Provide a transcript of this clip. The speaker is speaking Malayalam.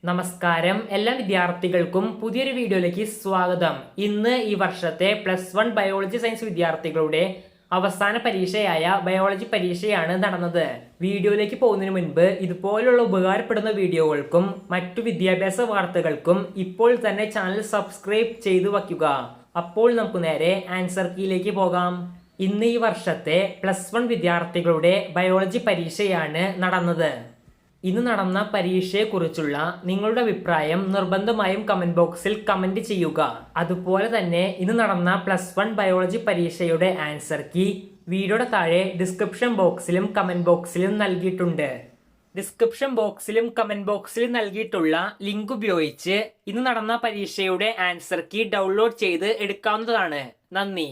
നമസ്കാരം എല്ലാ വിദ്യാർത്ഥികൾക്കും പുതിയൊരു വീഡിയോയിലേക്ക് സ്വാഗതം. ഇന്ന് ഈ വർഷത്തെ +1 ബയോളജി സയൻസ് വിദ്യാർത്ഥികളുടെ അവസാന പരീക്ഷയായ ബയോളജി പരീക്ഷയാണ് നടന്നത്. വീഡിയോയിലേക്ക് പോകുന്നതിന് മുൻപ് ഇതുപോലുള്ള ഉപകാരപ്പെടുന്ന വീഡിയോകൾക്കും മറ്റു വിദ്യാഭ്യാസ വാർത്തകൾക്കും ഇപ്പോൾ തന്നെ ചാനൽ സബ്സ്ക്രൈബ് ചെയ്തു വയ്ക്കുക. അപ്പോൾ നമുക്ക് നേരെ ആൻസർ കീയിലേക്ക് പോകാം. ഇന്ന് ഈ വർഷത്തെ +1 വിദ്യാർത്ഥികളുടെ ബയോളജി പരീക്ഷയാണ് നടന്നത്. ഇന്ന് നടന്ന പരീക്ഷയെക്കുറിച്ചുള്ള നിങ്ങളുടെ അഭിപ്രായം നിർബന്ധമായും കമന്റ് ബോക്സിൽ കമന്റ് ചെയ്യുക. അതുപോലെ തന്നെ ഇന്ന് നടന്ന +1 ബയോളജി പരീക്ഷയുടെ ആൻസർ കീ വീഡിയോയുടെ താഴെ ഡിസ്ക്രിപ്ഷൻ ബോക്സിലും കമന്റ് ബോക്സിലും നൽകിയിട്ടുണ്ട്. ഡിസ്ക്രിപ്ഷൻ ബോക്സിലും കമന്റ് ബോക്സിലും നൽകിയിട്ടുള്ള ലിങ്ക് ഉപയോഗിച്ച് ഇന്ന് നടന്ന പരീക്ഷയുടെ ആൻസർ കീ ഡൗൺലോഡ് ചെയ്ത് എടുക്കാവുന്നതാണ്. നന്ദി.